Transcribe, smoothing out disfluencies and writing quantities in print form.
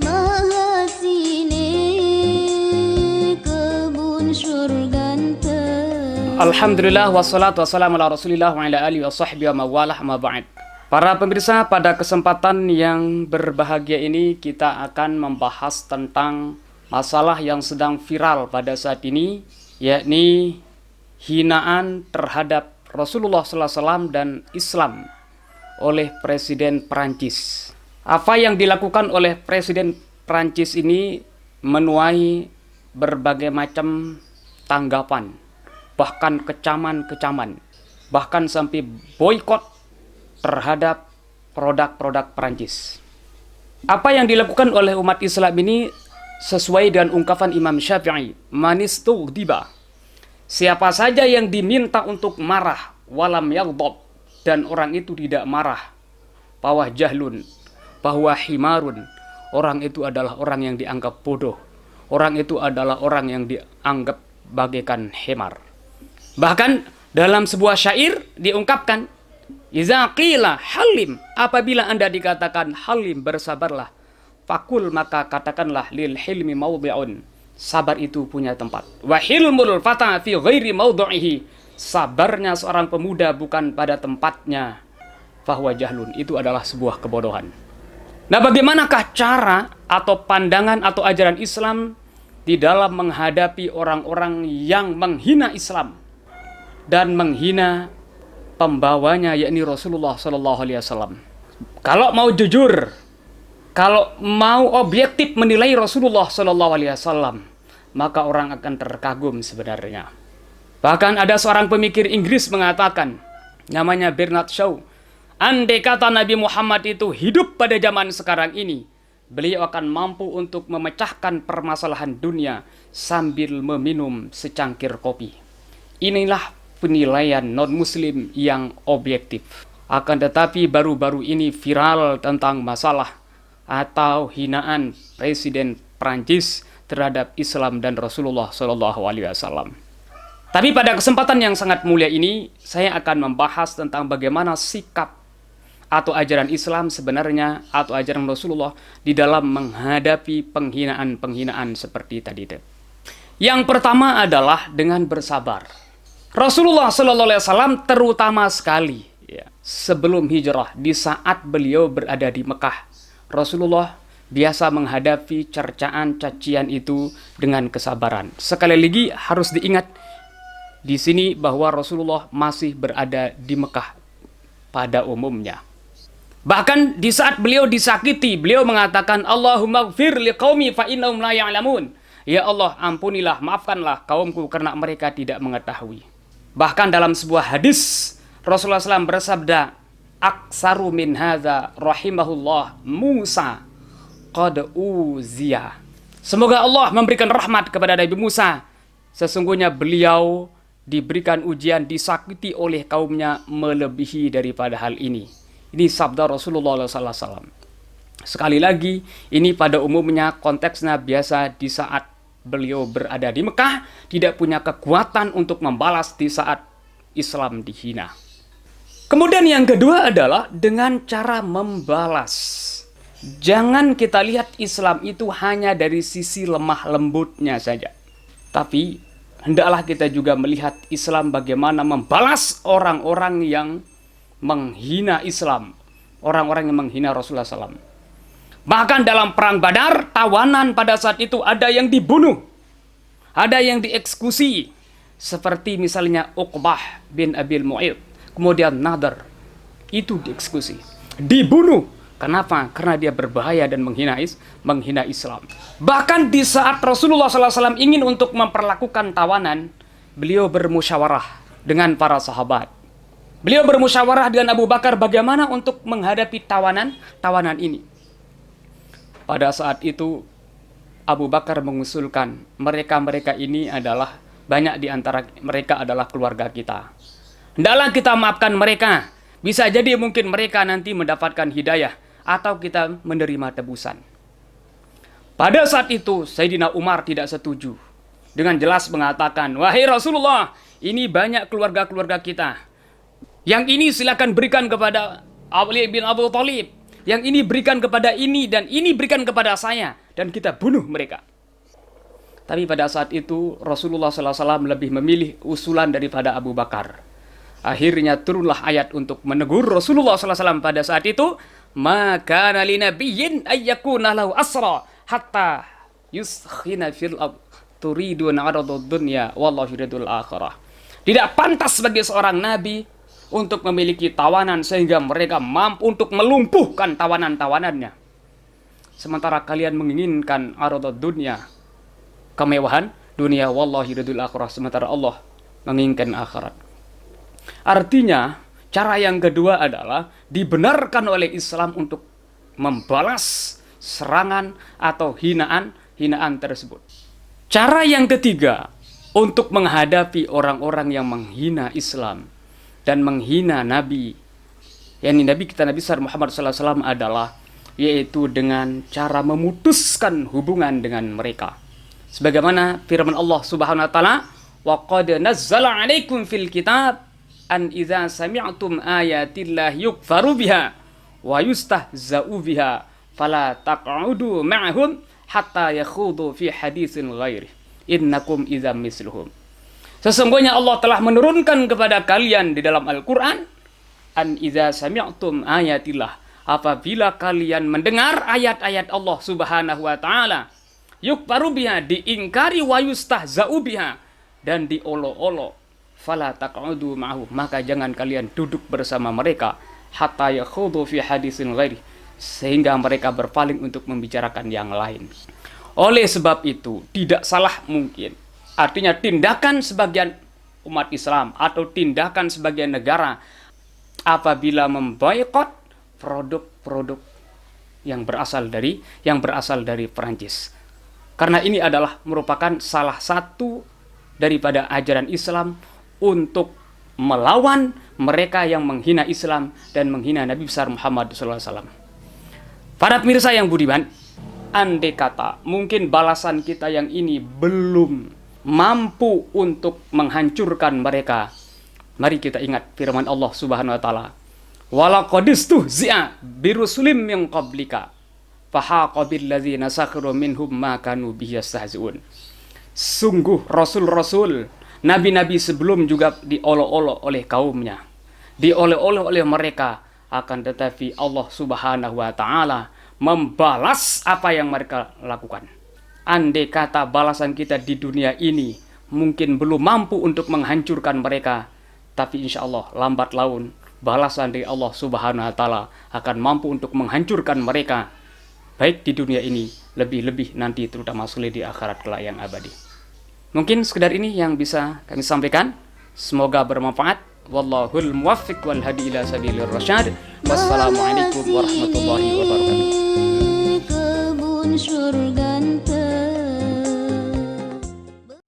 Mahasini kebun syurgan Alhamdulillah wassalatu wassalamu ala rasulillah wa ala alihi wa sahbihi wa mawalah ma ba'd. Para pemirsa, pada kesempatan yang berbahagia ini kita akan membahas tentang masalah yang sedang viral pada saat ini, yakni hinaan terhadap Rasulullah SAW dan Islam oleh Presiden Prancis. Apa yang dilakukan oleh Presiden Prancis ini menuai berbagai macam tanggapan, bahkan kecaman-kecaman, bahkan sampai boikot terhadap produk-produk Prancis. Apa yang dilakukan oleh umat Islam ini sesuai dengan ungkapan Imam Syafi'i, manistughdiba, siapa saja yang diminta untuk marah, walam yaghdab, dan orang itu tidak marah, bahwa jahlun, bahwa himarun, orang itu adalah orang yang dianggap bodoh, orang itu adalah orang yang dianggap bagaikan hemar. Bahkan dalam sebuah syair diungkapkan, iza qila halim, apabila Anda dikatakan halim, bersabarlah, fakul, maka katakanlah lil hilmi mawdi'un, sabar itu punya tempat. Wa hilmul fata fi ghairi mawdi'ihi, sabarnya seorang pemuda bukan pada tempatnya. Fahuwa jahlun, itu adalah sebuah kebodohan. Nah, bagaimanakah cara atau pandangan atau ajaran Islam di dalam menghadapi orang-orang yang menghina Islam dan menghina pembawanya, yakni Rasulullah SAW. Kalau mau jujur, kalau mau objektif menilai Rasulullah SAW, maka orang akan terkagum sebenarnya. Bahkan ada seorang pemikir Inggris mengatakan, namanya Bernard Shaw, andai kata Nabi Muhammad itu hidup pada zaman sekarang ini, beliau akan mampu untuk memecahkan permasalahan dunia sambil meminum secangkir kopi. Inilah penilaian non-muslim yang objektif. Akan tetapi baru-baru ini viral tentang masalah atau hinaan Presiden Prancis terhadap Islam dan Rasulullah SAW. Tapi pada kesempatan yang sangat mulia ini, saya akan membahas tentang bagaimana sikap atau ajaran Islam sebenarnya atau ajaran Rasulullah di dalam menghadapi penghinaan-penghinaan seperti tadi. Yang pertama adalah dengan bersabar. Rasulullah SAW terutama sekali sebelum hijrah, di saat beliau berada di Mekah, Rasulullah biasa menghadapi cercaan cacian itu dengan kesabaran. Sekali lagi harus diingat di sini bahwa Rasulullah masih berada di Mekah pada umumnya. Bahkan di saat beliau disakiti, beliau mengatakan, Allahumma gfir liqaumi fa innahum la ya'lamun. Ya Allah, ampunilah, maafkanlah kaumku karena mereka tidak mengetahui. Bahkan dalam sebuah hadis, Rasulullah SAW bersabda, aksaru min hadza rahimahullah Musa qad uziya. Semoga Allah memberikan rahmat kepada Nabi Musa. Sesungguhnya beliau diberikan ujian, disakiti oleh kaumnya melebihi daripada hal ini. Ini sabda Rasulullah SAW. Sekali lagi, ini pada umumnya konteksnya biasa di saat beliau berada di Mekah, tidak punya kekuatan untuk membalas di saat Islam dihina. Kemudian yang kedua adalah dengan cara membalas. Jangan kita lihat Islam itu hanya dari sisi lemah lembutnya saja. Tapi hendaklah kita juga melihat Islam bagaimana membalas orang-orang yang menghina Islam, orang-orang yang menghina Rasulullah SAW. Bahkan dalam perang Badar, tawanan pada saat itu ada yang dibunuh, ada yang dieksekusi, seperti misalnya Uqbah bin Abil Mu'id, kemudian Nadar, itu dieksekusi, dibunuh. Kenapa? Karena dia berbahaya dan menghina Islam. Bahkan di saat Rasulullah SAW ingin untuk memperlakukan tawanan, beliau bermusyawarah dengan para sahabat. Beliau bermusyawarah dengan Abu Bakar bagaimana untuk menghadapi tawanan ini. Pada saat itu Abu Bakar mengusulkan, mereka ini adalah, banyak di antara mereka adalah keluarga kita. Hendaklah kita maafkan mereka. Bisa jadi mungkin mereka nanti mendapatkan hidayah atau kita menerima tebusan. Pada saat itu Sayyidina Umar tidak setuju. Dengan jelas mengatakan, wahai Rasulullah, ini banyak keluarga-keluarga kita. Yang ini silakan berikan kepada Ali bin Abi Thalib. yang ini berikan kepada ini, dan ini berikan kepada saya, dan kita bunuh mereka. Tapi pada saat itu Rasulullah SAW lebih memilih usulan daripada Abu Bakar. Akhirnya turunlah ayat untuk menegur Rasulullah SAW pada saat itu. Maka li nabiyyin ayyakuna lahu asra hatta yuskhina fil ard turiduna aradud dunya wallahu yuridul akhirah. Tidak pantas bagi seorang nabi untuk memiliki tawanan sehingga mereka mampu untuk melumpuhkan tawanan-tawanannya. Sementara kalian menginginkan aradud dunya, kemewahan dunia, wallahu yuridul akhirah, sementara Allah menginginkan akhirat. Artinya, cara yang kedua adalah dibenarkan oleh Islam untuk membalas serangan atau hinaan tersebut. Cara yang ketiga untuk menghadapi orang-orang yang menghina Islam dan menghina Nabi, yakni Nabi kita Nabi besar Muhammad SAW adalah yaitu dengan cara memutuskan hubungan dengan mereka. Sebagaimana firman Allah Subhanahu wa taala, "Wa qad nazzala 'alaikum fil kitab an idza sami'tum ayatillahi yukfaru biha wa yustahza'u biha fala taq'udu ma'ahum hatta yakhudu fi haditsin ghairi innakum idzam misluhum." Sesungguhnya Allah telah menurunkan kepada kalian di dalam Al-Qur'an an idza sami'tum ayatillah, apabila kalian mendengar ayat-ayat Allah Subhanahu wa taala, yukfaru biha, diingkari, wa yustahza'u biha, dan diolok-olok, fala taq'udu ma'ahu, maka jangan kalian duduk bersama mereka, hatta yakhudu fi hadisin ghairi, sehingga mereka berpaling untuk membicarakan yang lain. Oleh sebab itu, tidak salah mungkin, artinya tindakan sebagian umat Islam atau tindakan sebagian negara apabila memboikot produk-produk yang berasal dari Perancis. Karena ini adalah merupakan salah satu daripada ajaran Islam untuk melawan mereka yang menghina Islam dan menghina Nabi besar Muhammad SAW. Para pemirsa yang budiman, andai kata mungkin balasan kita yang ini belum mampu untuk menghancurkan mereka, mari kita ingat firman Allah Subhanahu wa taala, "Walaqadistuhzi'a birusulim min qablika fahaqa billadzina sakhiru minhum ma kanu bihi yastahzi'un." Sungguh rasul-rasul, nabi-nabi sebelum juga diolok-olok oleh kaumnya, diolok-olok oleh mereka, akan tetapi Allah Subhanahu wa taala membalas apa yang mereka lakukan. Andai kata balasan kita di dunia ini mungkin belum mampu untuk menghancurkan mereka, tapi insya Allah lambat laun balasan dari Allah Subhanahu wa taala akan mampu untuk menghancurkan mereka, baik di dunia ini, lebih-lebih nanti terutama sulit di akhirat kelak yang abadi. Mungkin sekedar ini yang bisa kami sampaikan. Semoga bermanfaat. Wallahul muwaffiq wal hadi ila sabilir rasyad. Wassalamualaikum warahmatullahi wabarakatuh.